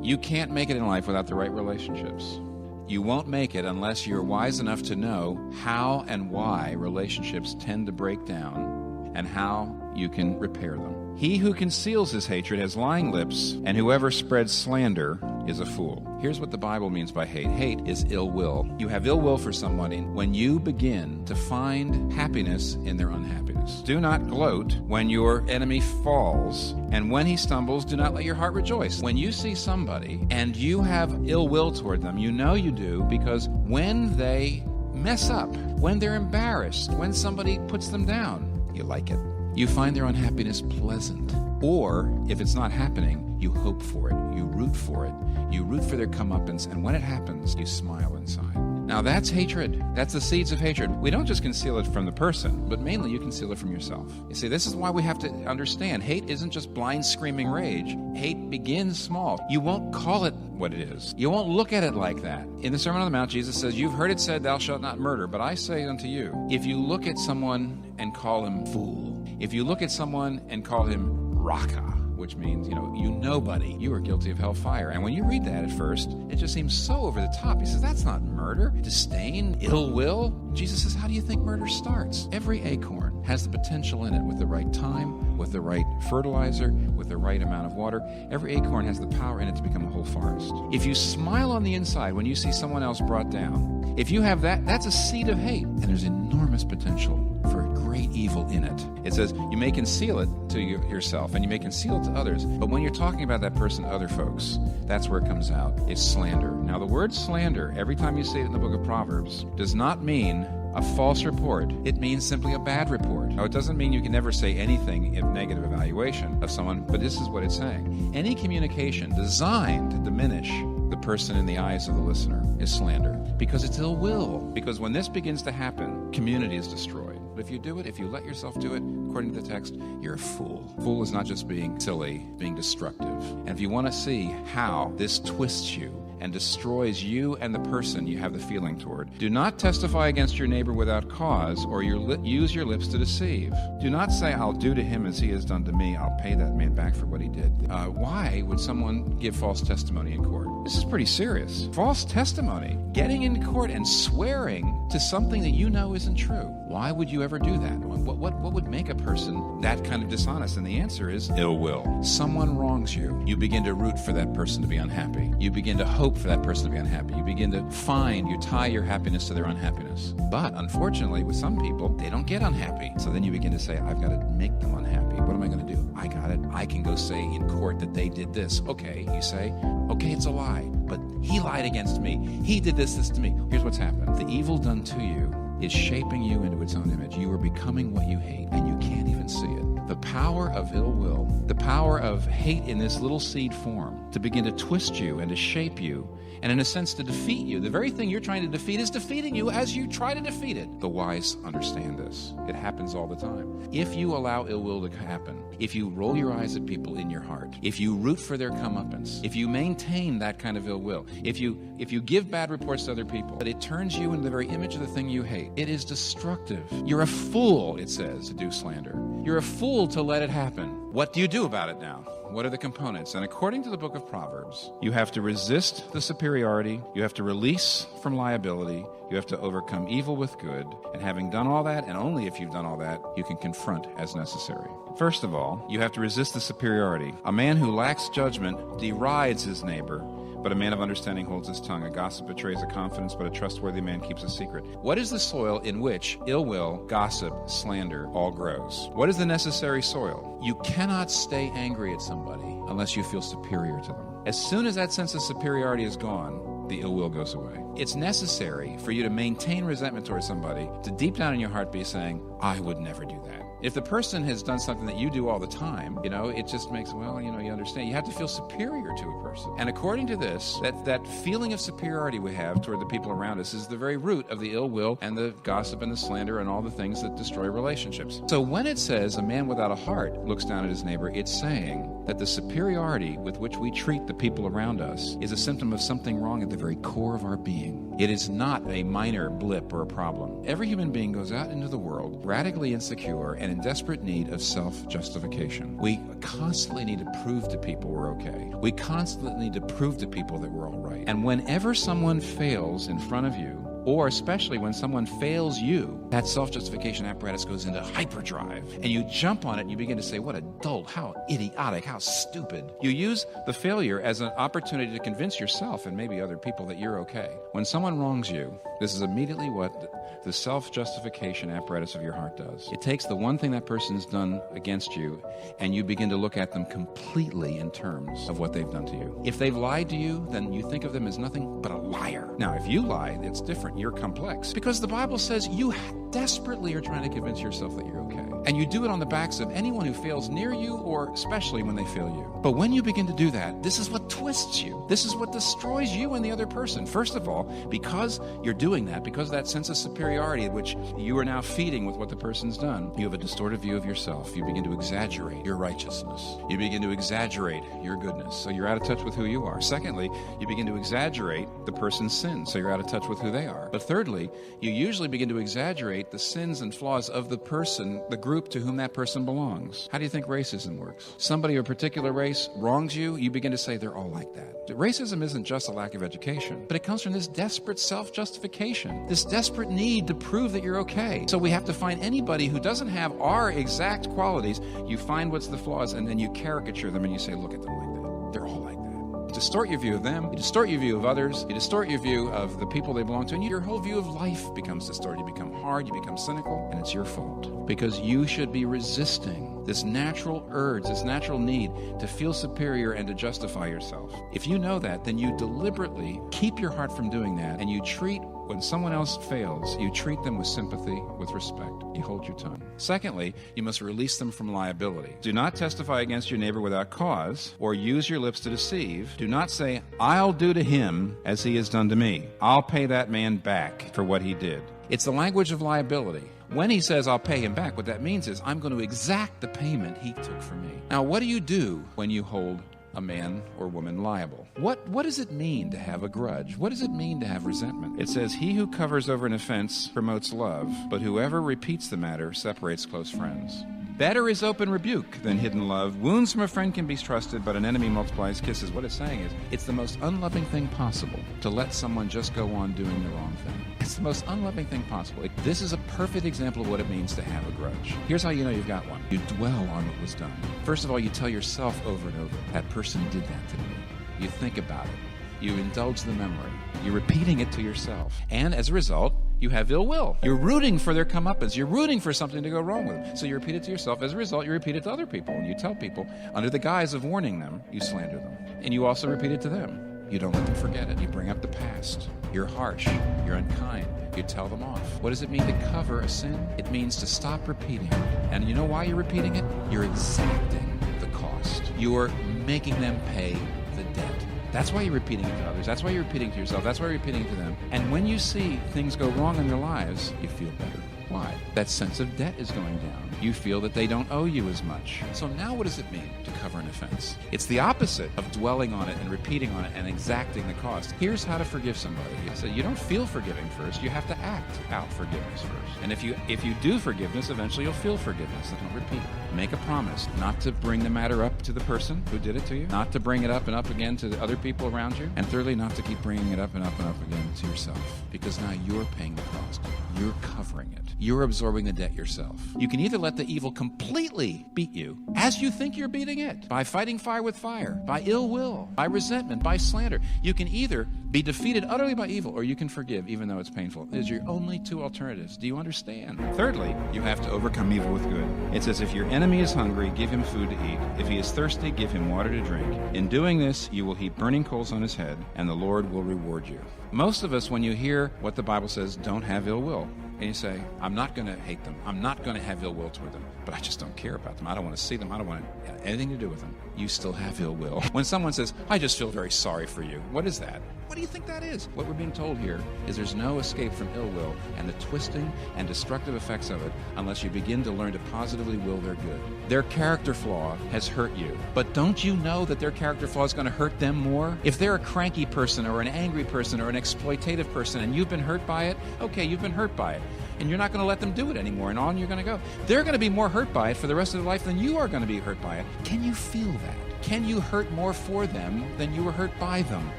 You can't make it in life without the right relationships. You won't make it unless you're wise enough to know how and why relationships tend to break down and how you can repair them. He who conceals his hatred has lying lips, and whoever spreads slander is a fool. Here's what the Bible means by hate. Hate is ill will. You have ill will for somebody when you begin to find happiness in their unhappiness. Do not gloat when your enemy falls, and when he stumbles, do not let your heart rejoice. When you see somebody and you have ill will toward them, you know you do, because when they mess up, when they're embarrassed, when somebody puts them down, you like it. You find their unhappiness pleasant. Or, if it's not happening, you hope for it. You root for it. You root for their comeuppance, and when it happens, you smile inside. Now that's hatred. That's the seeds of hatred. We don't just conceal it from the person, but mainly you conceal it from yourself. You see, this is why we have to understand hate isn't just blind screaming rage. Hate begins small. You won't call it what it is. You won't look at it like that. In the Sermon on the Mount, Jesus says, "You've heard it said, thou shalt not murder, but I say unto you, if you look at someone and call him fool, if you look at someone and call him raka," which means, you nobody, you are guilty of hellfire. And when you read that at first, it just seems so over the top. He says, that's not murder. Disdain, ill will. Jesus says, how do you think murder starts? Every acorn has the potential in it with the right time, with the right fertilizer, with the right amount of water. Every acorn has the power in it to become a whole forest. If you smile on the inside when you see someone else brought down, if you have that, that's a seed of hate. And there's enormous potential for great evil in it. It says you may conceal it to yourself and you may conceal it to others, but when you're talking about that person to other folks, that's where it comes out. It's slander. Now the word slander, every time you see it in the book of Proverbs, does not mean a false report. It means simply a bad report. Now, it doesn't mean you can never say anything in negative evaluation of someone, but this is what it's saying. Any communication designed to diminish the person in the eyes of the listener is slander, because it's ill will. Because when this begins to happen, community is destroyed. But if you do it, if you let yourself do it, according to the text, you're a fool. Fool is not just being silly, being destructive. And if you want to see how this twists you and destroys you and the person you have the feeling toward, do not testify against your neighbor without cause, or use your lips to deceive. Do not say, I'll do to him as he has done to me. I'll pay that man back for what he did. Why would someone give false testimony in court? This is pretty serious. False testimony, getting in court and swearing to something that you know isn't true. Why would you ever do that? What would make a person that kind of dishonest? And the answer is ill will. Someone wrongs you. You begin to root for that person to be unhappy. You begin to hope for that person to be unhappy. You begin to you tie your happiness to their unhappiness. But unfortunately, with some people, they don't get unhappy. So then you begin to say, I've got to make them unhappy. What am I going to do? I got it. I can go say in court that they did this. Okay, you say, okay, it's a lie, but he lied against me. He did this to me. Here's what's happened. The evil done to you is shaping you into its own image. You are becoming what you hate, and you can't even see it. The power of ill will, the power of hate in this little seed form, to begin to twist you and to shape you, and in a sense to defeat you. The very thing you're trying to defeat is defeating you as you try to defeat it. The wise understand this. It happens all the time. If you allow ill will to happen, if you roll your eyes at people in your heart, if you root for their comeuppance, if you maintain that kind of ill will, if you give bad reports to other people, but it turns you into the very image of the thing you hate, it is destructive. You're a fool, it says, to do slander. You're a fool to let it happen. What do you do about it now? What are the components? And according to the book of Proverbs, you have to resist the superiority, you have to release from liability, you have to overcome evil with good, and having done all that, and only if you've done all that, you can confront as necessary. First of all, you have to resist the superiority. A man who lacks judgment derides his neighbor, but a man of understanding holds his tongue. A gossip betrays a confidence, but a trustworthy man keeps a secret. What is the soil in which ill will, gossip, slander all grows? What is the necessary soil? You cannot stay angry at somebody unless you feel superior to them. As soon as that sense of superiority is gone, the ill will goes away. It's necessary for you to maintain resentment towards somebody, to deep down in your heart be saying, I would never do that. If the person has done something that you do all the time, it just makes, you understand. You have to feel superior to a person. And according to this, that feeling of superiority we have toward the people around us is the very root of the ill will and the gossip and the slander and all the things that destroy relationships. So when it says a man without a heart looks down at his neighbor, it's saying that the superiority with which we treat the people around us is a symptom of something wrong at the very core of our being. It is not a minor blip or a problem. Every human being goes out into the world radically insecure and in desperate need of self-justification. We constantly need to prove to people we're okay. We constantly need to prove to people that we're all right. And whenever someone fails in front of you, or especially when someone fails you, that self-justification apparatus goes into hyperdrive. And you jump on it and you begin to say, what a dolt, how idiotic, how stupid. You use the failure as an opportunity to convince yourself and maybe other people that you're okay. When someone wrongs you, this is immediately what the self-justification apparatus of your heart does. It takes the one thing that person's done against you and you begin to look at them completely in terms of what they've done to you. If they've lied to you, then you think of them as nothing but a liar. Now, if you lie, it's different. You're complex. Because the Bible says you desperately are trying to convince yourself that you're okay. And you do it on the backs of anyone who fails near you, or especially when they fail you. But when you begin to do that, this is what twists you. This is what destroys you and the other person. First of all, because you're doing that, because of that sense of superiority which you are now feeding with what the person's done, you have a distorted view of yourself. You begin to exaggerate your righteousness. You begin to exaggerate your goodness. So you're out of touch with who you are. Secondly, you begin to exaggerate the person's sins. So you're out of touch with who they are. But thirdly, you usually begin to exaggerate the sins and flaws of the person, the group to whom that person belongs. How do you think racism works? Somebody of a particular race wrongs you, you begin to say they're all like that. Racism isn't just a lack of education, but it comes from this desperate self-justification, this desperate need to prove that you're okay. So we have to find anybody who doesn't have our exact qualities. You find what's the flaws, and then you caricature them, and you say, look at them like that. They're all like that. You distort your view of them, you distort your view of others, you distort your view of the people they belong to, and your whole view of life becomes distorted. You become hard, you become cynical, and it's your fault. Because you should be resisting this natural urge, this natural need to feel superior and to justify yourself. If you know that, then you deliberately keep your heart from doing that, and you treat, when someone else fails, you treat them with sympathy, with respect. You hold your tongue. Secondly, you must release them from liability. Do not testify against your neighbor without cause, or use your lips to deceive. Do not say, I'll do to him as he has done to me. I'll pay that man back for what he did. It's the language of liability. When he says, I'll pay him back, what that means is, I'm going to exact the payment he took from me. Now, what do you do when you hold a man or woman liable? What does it mean to have a grudge? What does it mean to have resentment? It says, he who covers over an offense promotes love, but whoever repeats the matter separates close friends. Better is open rebuke than hidden love. Wounds from a friend can be trusted, but an enemy multiplies kisses. What it's saying is, it's the most unloving thing possible to let someone just go on doing the wrong thing. It's the most unloving thing possible. This is a perfect example of what it means to have a grudge. Here's how you know you've got one. You dwell on what was done. First of all, you tell yourself over and over, that person did that to me. You think about it. You indulge the memory. You're repeating it to yourself. And as a result, you have ill will. You're rooting for their comeuppance. You're rooting for something to go wrong with them. So you repeat it to yourself. As a result, you repeat it to other people. And you tell people, under the guise of warning them, you slander them. And you also repeat it to them. You don't let them forget it. You bring up the past. You're harsh. You're unkind. You tell them off. What does it mean to cover a sin? It means to stop repeating it. And you know why you're repeating it? You're exacting the cost. You're making them pay the debt. That's why you're repeating it to others. That's why you're repeating it to yourself. That's why you're repeating it to them. And when you see things go wrong in their lives, you feel better. Why? That sense of debt is going down. You feel that they don't owe you as much. So now what does it mean to cover an offense? It's the opposite of dwelling on it and repeating on it and exacting the cost. Here's how to forgive somebody. So you don't feel forgiving first. You have to act out forgiveness first. And if you do forgiveness, eventually you'll feel forgiveness. So don't repeat it. Make a promise not to bring the matter up to the person who did it to you, not to bring it up and up again to the other people around you, and thirdly, not to keep bringing it up and up and up again to yourself, because now you're paying the cost. You're covering it. You're absorbing the debt yourself. You can either let the evil completely beat you, as you think you're beating it, by fighting fire with fire, by ill will, by resentment, by slander. You can either be defeated utterly by evil, or you can forgive, even though it's painful. These are your only two alternatives. Do you understand? Thirdly, you have to overcome evil with good. It says, if your enemy is hungry, give him food to eat. If he is thirsty, give him water to drink. In doing this, you will heap burning coals on his head, and the Lord will reward you. Most of us, when you hear what the Bible says, don't have ill will. And you say, I'm not going to hate them. I'm not going to have ill will toward them. But I just don't care about them. I don't want to see them. I don't want anything to do with them. You still have ill will. When someone says, I just feel very sorry for you. What is that? What do you think that is? What we're being told here is there's no escape from ill will and the twisting and destructive effects of it unless you begin to learn to positively will their good. Their character flaw has hurt you. But don't you know that their character flaw is going to hurt them more? If they're a cranky person or an angry person or an exploitative person and you've been hurt by it, okay, you've been hurt by it. and you're not going to let them do it anymore, and on you're going to go. They're going to be more hurt by it for the rest of their life than you are going to be hurt by it. Can you feel that? Can you hurt more for them than you were hurt by them?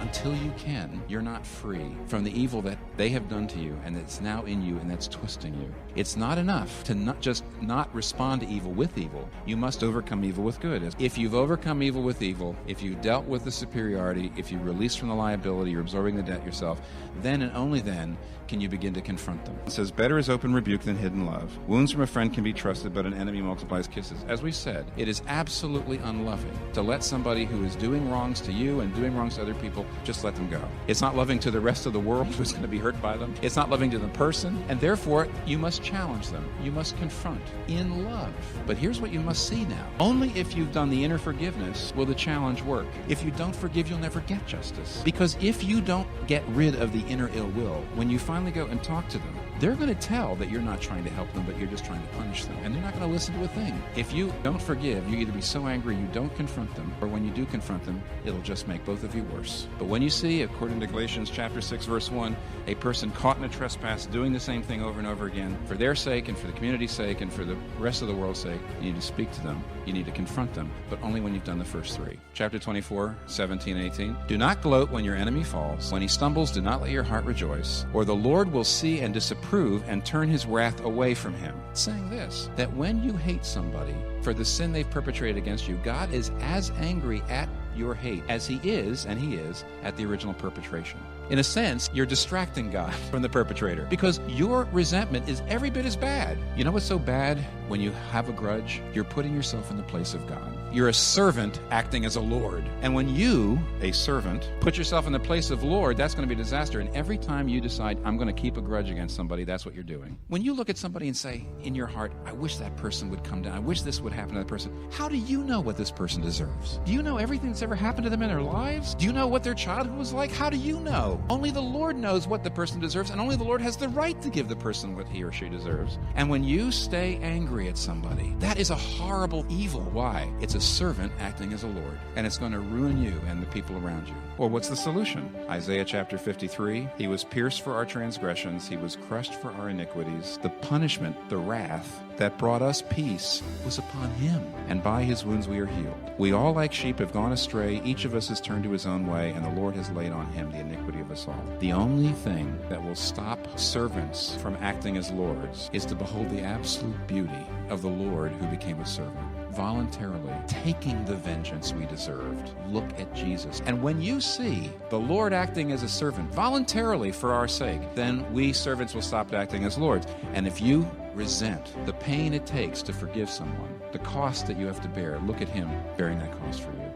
Until you can, you're not free from the evil that they have done to you and that's now in you and that's twisting you. It's not enough to not respond to evil with evil. You must overcome evil with good. If you've overcome evil with evil, if you've dealt with the superiority, if you release from the liability, you're absorbing the debt yourself, then and only then can you begin to confront them. It says, better is open rebuke than hidden love. Wounds from a friend can be trusted, but an enemy multiplies kisses. As we said, it is absolutely unloving to let somebody who is doing wrongs to you and doing wrongs to other people, just let them go. It's not loving to the rest of the world who's going to be hurt by them. It's not loving to the person, and therefore you must challenge them. You must confront in love. But here's what you must see now. Only if you've done the inner forgiveness will the challenge work. If you don't forgive, you'll never get justice. Because if you don't get rid of the inner ill will, when you finally go and talk to them, they're going to tell that you're not trying to help them, but you're just trying to punish them. And they're not going to listen to a thing. If you don't forgive, you either be so angry you don't confront them, or when you do confront them, it'll just make both of you worse. But when you see, according to Galatians chapter 6, verse 1, a person caught in a trespass doing the same thing over and over again, for their sake and for the community's sake and for the rest of the world's sake, you need to speak to them. You need to confront them, but only when you've done the first three. Chapter 24, 17 and 18. Do not gloat when your enemy falls. When he stumbles, do not let your heart rejoice, or the Lord will see and disapprove and turn his wrath away from him. It's saying this, that when you hate somebody for the sin they've perpetrated against you, God is as angry at your hate as he is, and he is, at the original perpetration. In a sense, you're distracting God from the perpetrator because your resentment is every bit as bad. You know what's so bad? When you have a grudge, you're putting yourself in the place of God. You're a servant acting as a Lord. And when you, a servant, put yourself in the place of Lord, that's going to be a disaster. And every time you decide, I'm going to keep a grudge against somebody, that's what you're doing. When you look at somebody and say, in your heart, I wish that person would come down. I wish this would happen to that person. How do you know what this person deserves? Do you know everything that's ever happened to them in their lives? Do you know what their childhood was like? How do you know? Only the Lord knows what the person deserves, and only the Lord has the right to give the person what he or she deserves. And when you stay angry at somebody, that is a horrible evil. Why? It's a servant acting as a Lord, and it's going to ruin you and the people around you. Well, what's the solution? Isaiah chapter 53, he was pierced for our transgressions, he was crushed for our iniquities. The punishment, the wrath that brought us peace was upon him, and by his wounds we are healed. We all like sheep have gone astray, each of us has turned to his own way, and the Lord has laid on him the iniquity of us all. The only thing that will stop servants from acting as lords is to behold the absolute beauty of the Lord who became a servant, voluntarily taking the vengeance we deserved. Look at Jesus. And when you see the Lord acting as a servant voluntarily for our sake, then we servants will stop acting as lords. And if you resent the pain it takes to forgive someone, the cost that you have to bear, look at him bearing that cost for you.